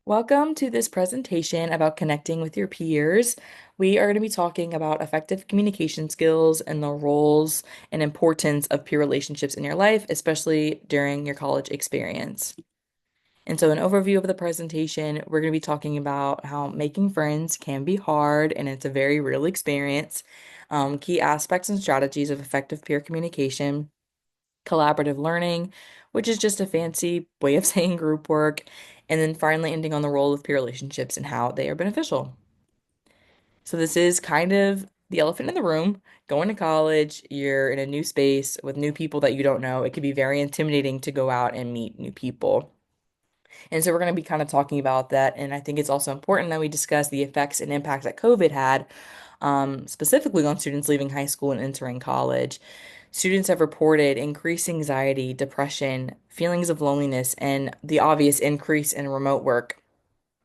Welcome to this presentation about connecting with your peers. We are going to be talking about effective communication skills and the roles and importance of peer relationships in your life, especially during your college experience. And so, an overview of the presentation, we're going to be talking about how making friends can be hard and it's a very real experience, key aspects and strategies of effective peer communication, collaborative learning, which is just a fancy way of saying group work, and then finally ending on the role of peer relationships and how they are beneficial. So this is kind of the elephant in the room. Going to college, you're in a new space with new people that you don't know. It can be very intimidating to go out and meet new people. And so we're going to be kind of talking about that. And I think it's also important that we discuss the effects and impacts that COVID had, specifically on students leaving high school and entering college. Students have reported increased anxiety, depression, feelings of loneliness, and the obvious increase in remote work.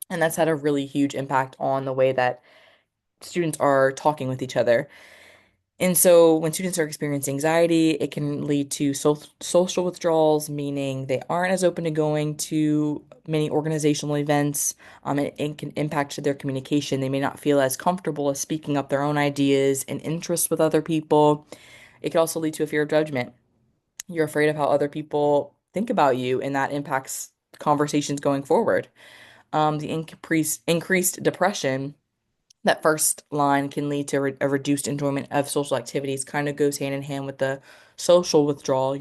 And that's had a really huge impact on the way that students are talking with each other. And so when students are experiencing anxiety, it can lead to social withdrawals, meaning they aren't as open to going to many organizational events. It can impact their communication. They may not feel as comfortable as speaking up their own ideas and interests with other people. It can also lead to a fear of judgment. You're afraid of how other people think about you, and that impacts conversations going forward. The increased depression, that first line can lead to a reduced enjoyment of social activities, kind of goes hand in hand with the social withdrawal.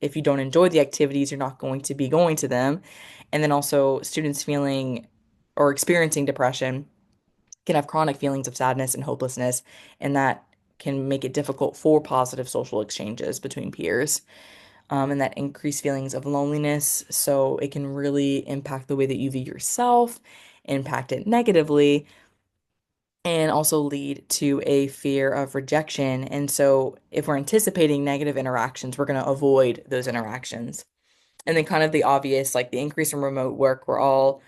If you don't enjoy the activities, you're not going to be going to them. And then also students feeling or experiencing depression can have chronic feelings of sadness and hopelessness, and that can make it difficult for positive social exchanges between peers. And that increased feelings of loneliness. So it can really impact the way that you view yourself, impact it negatively, and also lead to a fear of rejection. And so, if we're anticipating negative interactions, we're going to avoid those interactions. And then, kind of the obvious, like the increase in remote work, we're all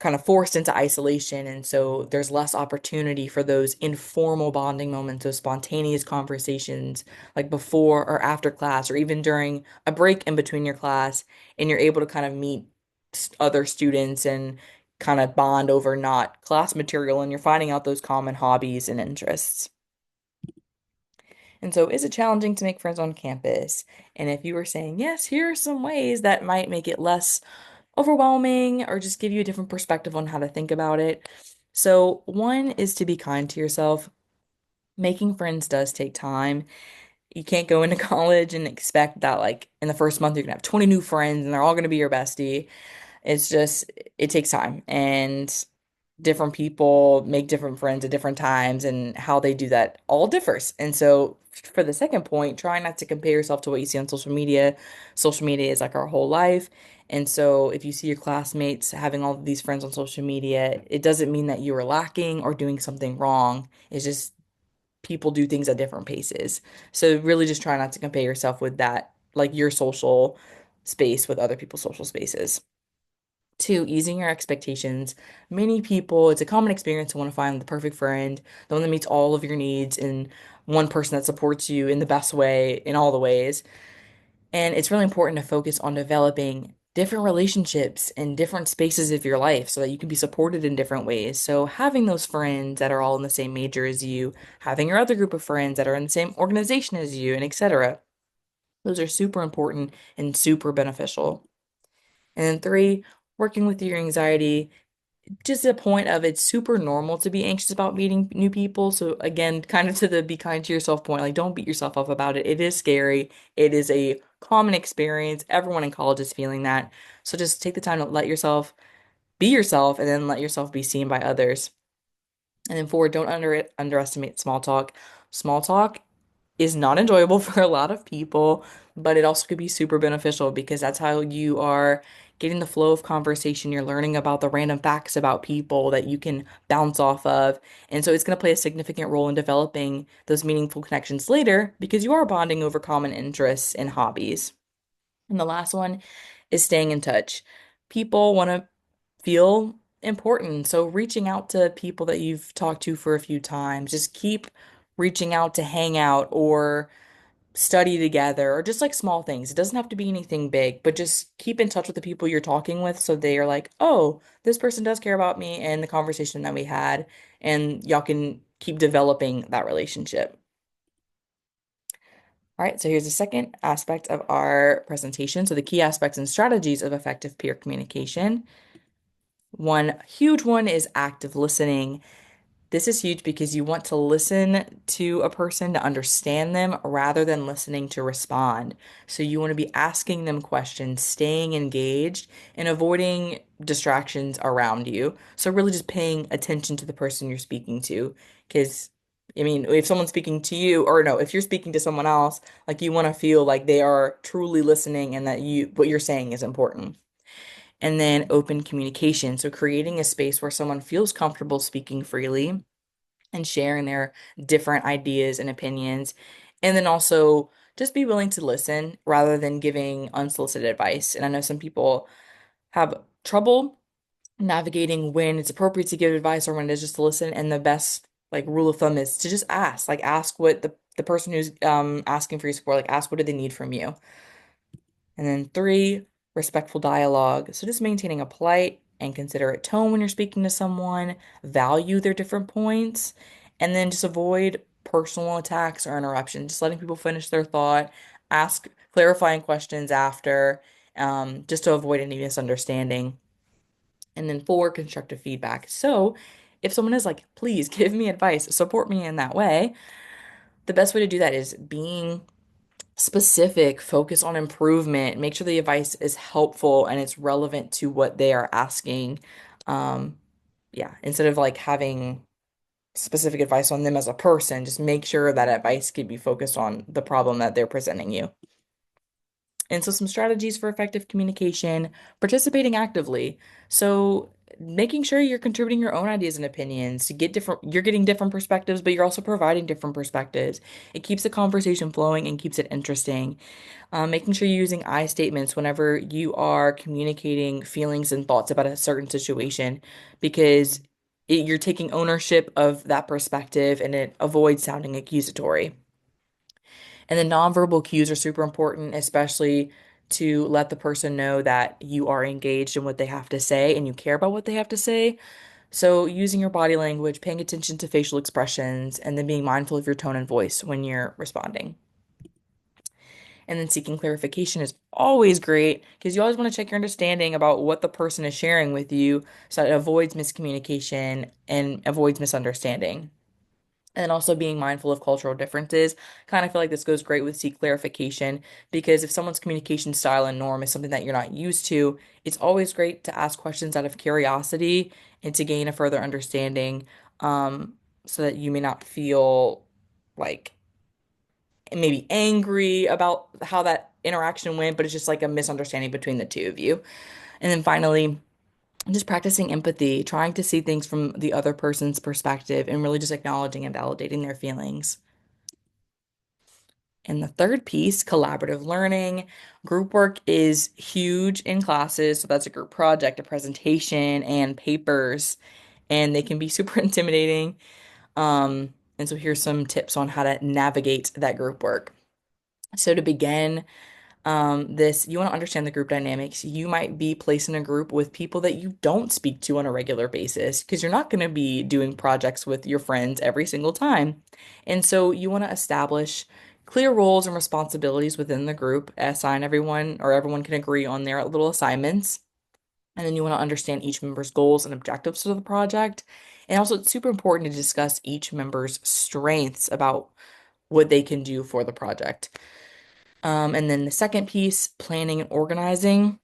kind of forced into isolation. And so, there's less opportunity for those informal bonding moments, those spontaneous conversations, like before or after class, or even during a break in between your class. And you're able to kind of meet other students and kind of bond over not class material, and you're finding out those common hobbies and interests. And so, is it challenging to make friends on campus? And if you were saying, yes, here are some ways that might make it less overwhelming or just give you a different perspective on how to think about it. So, one is to be kind to yourself. Making friends does take time. You can't go into college and expect that, like, in the first month, you're gonna have 20 new friends and they're all gonna be your bestie. It's just, it takes time. And different people make different friends at different times, and how they do that all differs. And so, for the second point, try not to compare yourself to what you see on social media. Social media is like our whole life. And so, if you see your classmates having all of these friends on social media, it doesn't mean that you are lacking or doing something wrong. It's just people do things at different paces. So, really just try not to compare yourself with that, like your social space with other people's social spaces. Two, easing your expectations. Many people, it's a common experience to want to find the perfect friend, the one that meets all of your needs, and one person that supports you in the best way, in all the ways. And it's really important to focus on developing different relationships in different spaces of your life so that you can be supported in different ways. So, having those friends that are all in the same major as you, having your other group of friends that are in the same organization as you, and etc. Those are super important and super beneficial. And then three, working with your anxiety, just a point of it's super normal to be anxious about meeting new people. So again, kind of to the be kind to yourself point, like don't beat yourself up about it. It is scary. It is a common experience. Everyone in college is feeling that. So just take the time to let yourself be yourself and then let yourself be seen by others. And then four, don't underestimate small talk. Small talk is not enjoyable for a lot of people, but it also could be super beneficial because that's how you are getting the flow of conversation. You're learning about the random facts about people that you can bounce off of. And so it's going to play a significant role in developing those meaningful connections later because you are bonding over common interests and hobbies. And the last one is staying in touch. People want to feel important. So reaching out to people that you've talked to for a few times, just keep reaching out to hang out or study together or just like small things. It doesn't have to be anything big, but just keep in touch with the people you're talking with so they are like, oh, this person does care about me and the conversation that we had, and y'all can keep developing that relationship. All right, so here's the second aspect of our presentation. So the key aspects and strategies of effective peer communication. One huge one is active listening. This is huge because you want to listen to a person to understand them rather than listening to respond. So you want to be asking them questions, staying engaged, and avoiding distractions around you. So really just paying attention to the person you're speaking to. Because, I mean, if someone's speaking to you, or no, if you're speaking to someone else, like you want to feel like they are truly listening and that what you're saying is important. And then open communication. So creating a space where someone feels comfortable speaking freely and sharing their different ideas and opinions. And then also just be willing to listen rather than giving unsolicited advice. And I know some people have trouble navigating when it's appropriate to give advice or when it is just to listen. And the best like rule of thumb is to just ask, like ask what the person who's asking for your support, like ask what do they need from you. And then three, respectful dialogue. So just maintaining a polite and considerate tone when you're speaking to someone, value their different points, and then just avoid personal attacks or interruptions. Just letting people finish their thought, ask clarifying questions after, just to avoid any misunderstanding. And then four, constructive feedback. So if someone is like, please give me advice, support me in that way, the best way to do that is being specific, focus on improvement, make sure the advice is helpful and it's relevant to what they are asking. Um, yeah, instead of like having specific advice on them as a person, just make sure that advice can be focused on the problem that they're presenting you. And so some strategies for effective communication, participating actively. So making sure you're contributing your own ideas and opinions to get you're getting different perspectives, but you're also providing different perspectives. It keeps the conversation flowing and keeps it interesting. Making sure you're using I statements whenever you are communicating feelings and thoughts about a certain situation, because you're taking ownership of that perspective and it avoids sounding accusatory. And then nonverbal cues are super important, especially to let the person know that you are engaged in what they have to say and you care about what they have to say. So, using your body language, paying attention to facial expressions, and then being mindful of your tone and voice when you're responding. And then seeking clarification is always great because you always want to check your understanding about what the person is sharing with you so that it avoids miscommunication and avoids misunderstanding. And also being mindful of cultural differences. Kind of feel like this goes great with seek clarification because if someone's communication style and norm is something that you're not used to, it's always great to ask questions out of curiosity and to gain a further understanding, so that you may not feel like maybe angry about how that interaction went, but it's just like a misunderstanding between the two of you. And then finally, just practicing empathy, trying to see things from the other person's perspective and really just acknowledging and validating their feelings. And the third piece, collaborative learning. Group work is huge in classes. So that's a group project, a presentation, and papers. And they can be super intimidating. And so here's some tips on how to navigate that group work. So to begin, you want to understand the group dynamics. You might be placed in a group with people that you don't speak to on a regular basis because you're not going to be doing projects with your friends every single time. And so you want to establish clear roles and responsibilities within the group, assign everyone or everyone can agree on their little assignments. And then you want to understand each member's goals and objectives for the project. And also, it's super important to discuss each member's strengths about what they can do for the project. And then the second piece, planning and organizing.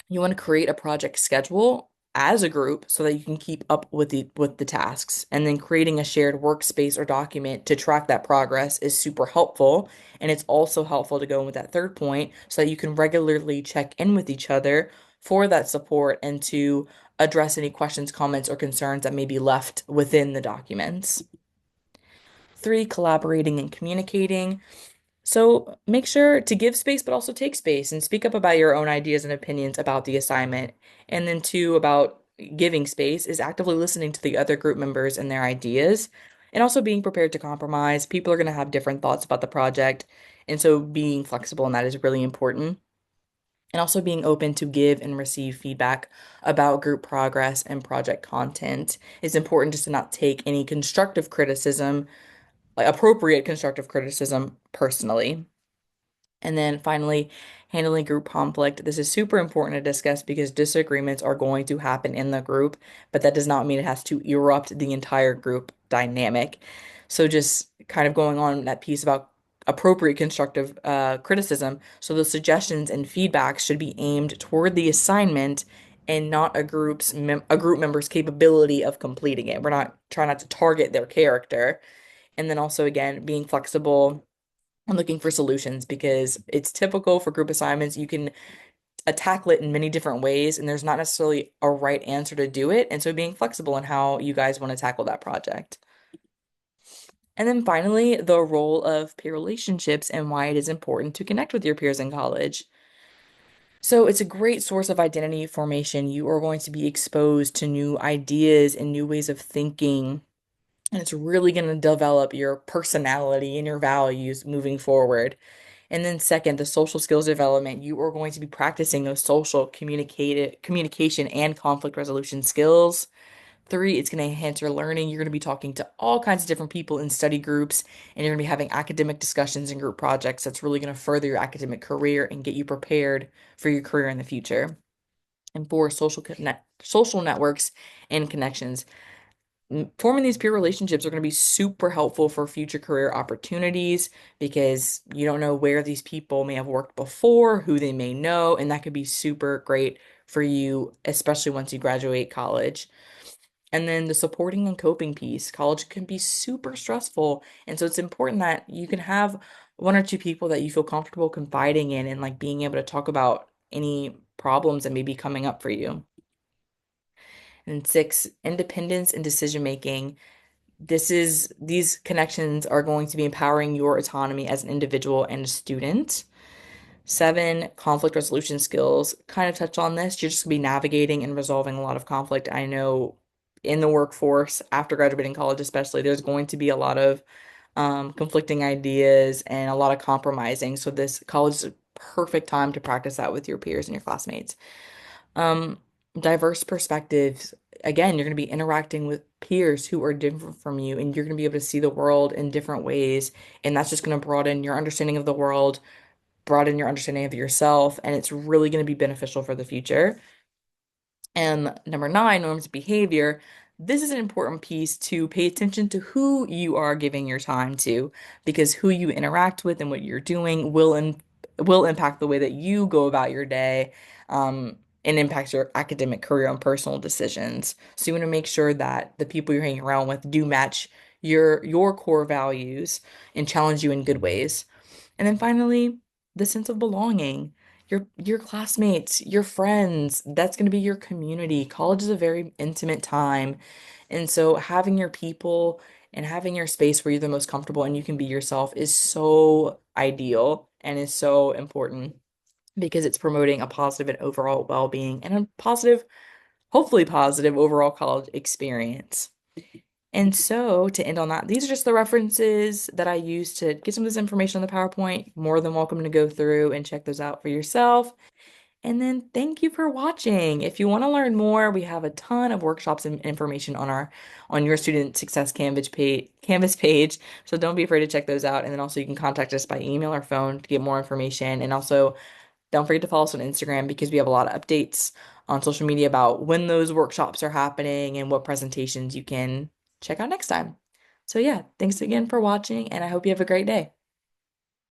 You want to create a project schedule as a group so that you can keep up with the tasks. And then creating a shared workspace or document to track that progress is super helpful. And it's also helpful to go in with that third point so that you can regularly check in with each other for that support and to address any questions, comments, or concerns that may be left within the documents. Three, collaborating and communicating. So make sure to give space, but also take space and speak up about your own ideas and opinions about the assignment. And then, two, about giving space is actively listening to the other group members and their ideas, and also being prepared to compromise. People are going to have different thoughts about the project, And so being flexible in that is really important. And also being open to give and receive feedback about group progress and project content is important, just to not take any constructive criticism, like appropriate constructive criticism, personally. And then finally, handling group conflict. This is super important to discuss because disagreements are going to happen in the group, but that does not mean it has to erupt the entire group dynamic. So just kind of going on that piece about appropriate constructive criticism. So the suggestions and feedbacks should be aimed toward the assignment and not a group member's capability of completing it. We're not trying not to target their character. And then also again, being flexible and looking for solutions because it's typical for group assignments. You can tackle it in many different ways, and there's not necessarily a right answer to do it. And so being flexible in how you guys want to tackle that project. And then finally, the role of peer relationships and why it is important to connect with your peers in college. So it's a great source of identity formation. You are going to be exposed to new ideas and new ways of thinking, and it's really going to develop your personality and your values moving forward. And then second, the social skills development. You are going to be practicing those social communication and conflict resolution skills. Three, it's going to enhance your learning. You're going to be talking to all kinds of different people in study groups, and you're going to be having academic discussions and group projects. That's really going to further your academic career and get you prepared for your career in the future. And four, social networks and connections. Forming these peer relationships are going to be super helpful for future career opportunities because you don't know where these people may have worked before, who they may know, and that could be super great for you, especially once you graduate college. And then the supporting and coping piece. College can be super stressful, and so it's important that you can have one or two people that you feel comfortable confiding in and like being able to talk about any problems that may be coming up for you. And six, independence and decision making. These connections are going to be empowering your autonomy as an individual and a student. Seven, conflict resolution skills. Kind of touch on this. You're just going to be navigating and resolving a lot of conflict. I know in the workforce, after graduating college, especially, there's going to be a lot of conflicting ideas and a lot of compromising. So this college is a perfect time to practice that with your peers and your classmates. Um, Diverse perspectives. Again, you're going to be interacting with peers who are different from you, and you're going to be able to see the world in different ways. And that's just going to broaden your understanding of the world, broaden your understanding of yourself, and it's really going to be beneficial for the future. And number nine, norms of behavior. This is an important piece to pay attention to who you are giving your time to, because who you interact with and what you're doing will impact the way that you go about your day, and impact your academic career and personal decisions. So you want to make sure that the people you're hanging around with do match your core values and challenge you in good ways. And then finally, the sense of belonging. Your classmates, your friends, that's going to be your community. College is a very intimate time. And so having your people and having your space where you're the most comfortable and you can be yourself is so ideal and is so important because it's promoting a positive and overall well-being and a positive, hopefully positive overall college experience. And so, to end on that, these are just the references that I use to get some of this information on the PowerPoint. More than welcome to go through and check those out for yourself. And then thank you for watching. If you want to learn more, we have a ton of workshops and information on our on your student success Canvas page. So don't be afraid to check those out. And then also you can contact us by email or phone to get more information. And also don't forget to follow us on Instagram because we have a lot of updates on social media about when those workshops are happening and what presentations you can check out next time. So yeah, thanks again for watching, and I hope you have a great day.